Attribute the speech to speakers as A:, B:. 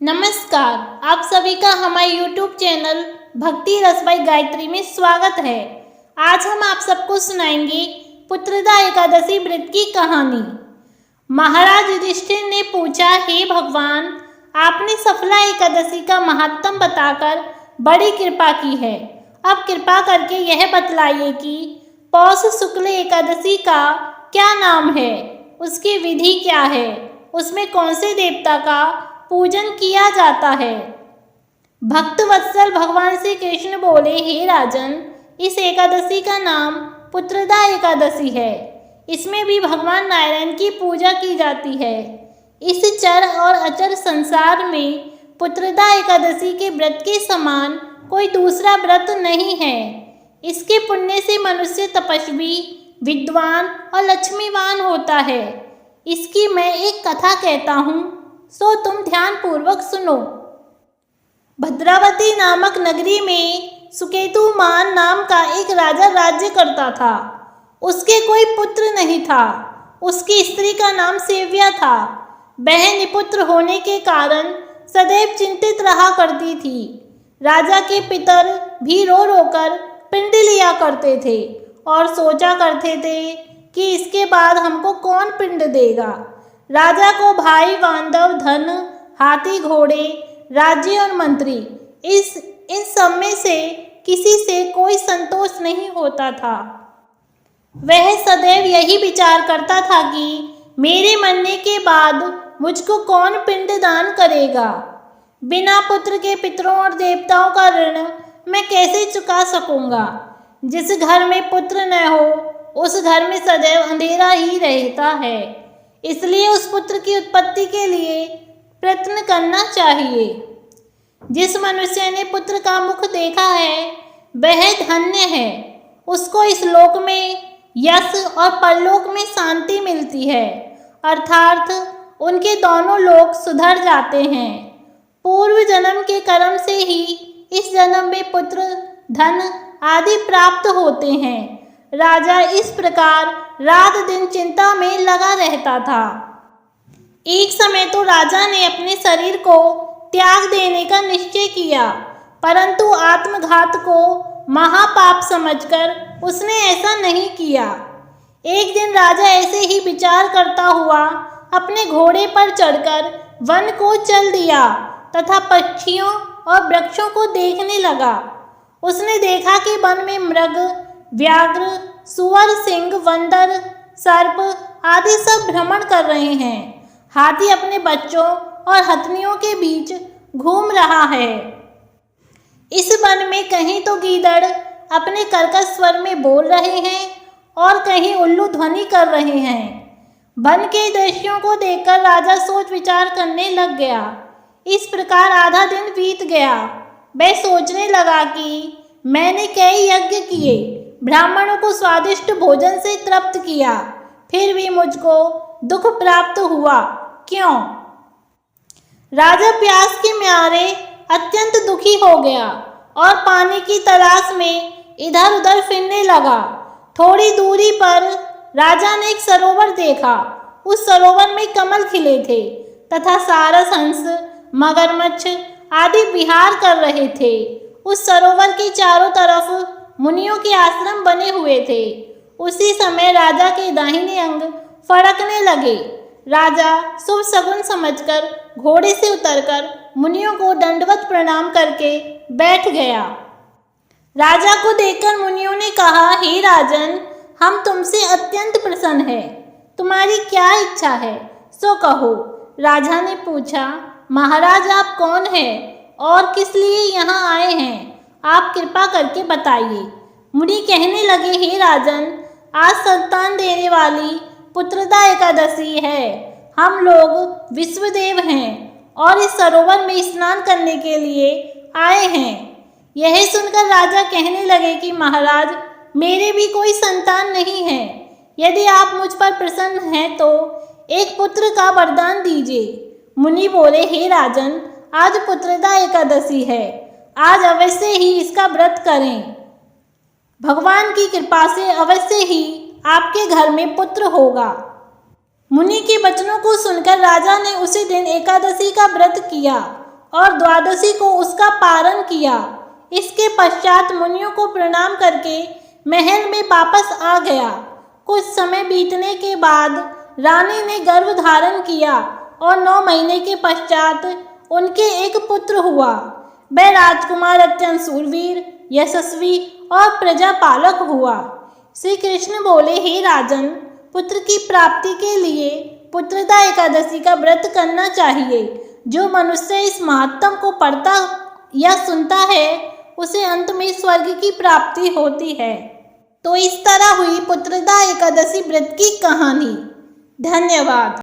A: नमस्कार, आप सभी का हमारे YouTube चैनल भक्ति रस बाई गायत्री में स्वागत है। आज हम आप सबको सुनाएंगे पुत्रदा एकादशी व्रत की कहानी। महाराज युधिष्ठिर ने पूछा, हे भगवान, आपने सफला एकादशी का महात्म बताकर बड़ी कृपा की है। अब कृपा करके यह बतलाइए कि पौष शुक्ल एकादशी का क्या नाम है, उसकी विधि क्या है, उसमें कौन से देवता का पूजन किया जाता है। भक्त वत्सल भगवान श्री कृष्ण बोले, हे राजन, इस एकादशी का नाम पुत्रदा एकादशी है। इसमें भी भगवान नारायण की पूजा की जाती है। इस चर और अचर संसार में पुत्रदा एकादशी के व्रत के समान कोई दूसरा व्रत नहीं है। इसके पुण्य से मनुष्य तपस्वी, विद्वान और लक्ष्मीवान होता है। इसकी मैं एक कथा कहता हूँ, सो तुम ध्यान पूर्वक सुनो। भद्रावती नामक नगरी में सुकेतुमान नाम का एक राजा राज्य करता था। उसके कोई पुत्र नहीं था। उसकी स्त्री का नाम सेव्या था। वह निपुत्र होने के कारण सदैव चिंतित रहा करती थी। राजा के पितर भी रो रो कर पिंड लिया करते थे और सोचा करते थे कि इसके बाद हमको कौन पिंड देगा। राजा को भाई बांधव, धन, हाथी घोड़े, राज्य और मंत्री, इन सब में से किसी से कोई संतोष नहीं होता था। वह सदैव यही विचार करता था कि मेरे मरने के बाद मुझको कौन पिंड दान करेगा। बिना पुत्र के पितरों और देवताओं का ऋण मैं कैसे चुका सकूंगा। जिस घर में पुत्र न हो उस घर में सदैव अंधेरा ही रहता है। इसलिए उस पुत्र की उत्पत्ति के लिए प्रयत्न करना चाहिए। जिस मनुष्य ने पुत्र का मुख देखा है वह धन्य है। उसको इस लोक में यश और परलोक में शांति मिलती है, अर्थात उनके दोनों लोक सुधर जाते हैं। पूर्व जन्म के कर्म से ही इस जन्म में पुत्र, धन आदि प्राप्त होते हैं। राजा इस प्रकार रात दिन चिंता में लगा रहता था। एक समय तो राजा ने अपने शरीर को त्याग देने का निश्चय किया, परंतु आत्मघात को महापाप समझकर उसने ऐसा नहीं किया। एक दिन राजा ऐसे ही विचार करता हुआ अपने घोड़े पर चढ़कर वन को चल दिया तथा पक्षियों और वृक्षों को देखने लगा। उसने देखा कि वन में मृग, व्याघ्र, सुअर, सिंह, बंदर, सर्प आदि सब भ्रमण कर रहे हैं। हाथी अपने बच्चों और हथनियों के बीच घूम रहा है। इस वन में कहीं तो गीदड़ अपने कर्कश स्वर में बोल रहे हैं और कहीं उल्लू ध्वनि कर रहे हैं। वन के दृश्यों को देखकर राजा सोच विचार करने लग गया। इस प्रकार आधा दिन बीत गया। वह सोचने लगा कि मैंने कई यज्ञ किए, ब्राह्मणों को स्वादिष्ट भोजन से तृप्त किया, फिर भी मुझको दुख प्राप्त हुआ, क्यों? राजा प्यास के मारे अत्यंत दुखी हो गया और पानी की तलाश में इधर उधर फिरने लगा। थोड़ी दूरी पर राजा ने एक सरोवर देखा। उस सरोवर में कमल खिले थे तथा सारस, हंस, मगरमच्छ आदि विहार कर रहे थे। उस सरोवर के चारों तरफ मुनियों के आश्रम बने हुए थे। उसी समय राजा के दाहिने अंग फड़कने लगे। राजा शुभ शगुन समझकर घोड़े से उतरकर मुनियों को दंडवत प्रणाम करके बैठ गया। राजा को देखकर मुनियों ने कहा, हे राजन, हम तुमसे अत्यंत प्रसन्न हैं। तुम्हारी क्या इच्छा है, सो कहो। राजा ने पूछा, महाराज, आप कौन हैं और किस लिए यहाँ आए हैं? आप कृपा करके बताइए। मुनि कहने लगे, हे राजन, आज संतान देने वाली पुत्रदा एकादशी है। हम लोग विश्वदेव हैं और इस सरोवर में स्नान करने के लिए आए हैं। यह सुनकर राजा कहने लगे कि महाराज, मेरे भी कोई संतान नहीं है। यदि आप मुझ पर प्रसन्न हैं तो एक पुत्र का वरदान दीजिए। मुनि बोले, हे राजन, आज पुत्रदा एकादशी है। आज अवश्य ही इसका व्रत करें। भगवान की कृपा से अवश्य ही आपके घर में पुत्र होगा। मुनि के वचनों को सुनकर राजा ने उसी दिन एकादशी का व्रत किया और द्वादशी को उसका पारण किया। इसके पश्चात मुनियों को प्रणाम करके महल में वापस आ गया। कुछ समय बीतने के बाद रानी ने गर्भ धारण किया और 9 महीने के पश्चात उनके एक पुत्र हुआ। वह राजकुमार अत्यंत शूरवीर, यशस्वी और प्रजापालक हुआ। श्री कृष्ण बोले, हे राजन, पुत्र की प्राप्ति के लिए पुत्रदा एकादशी का व्रत करना चाहिए। जो मनुष्य इस महात्म को पढ़ता या सुनता है उसे अंत में स्वर्ग की प्राप्ति होती है। तो इस तरह हुई पुत्रदा एकादशी व्रत की कहानी। धन्यवाद।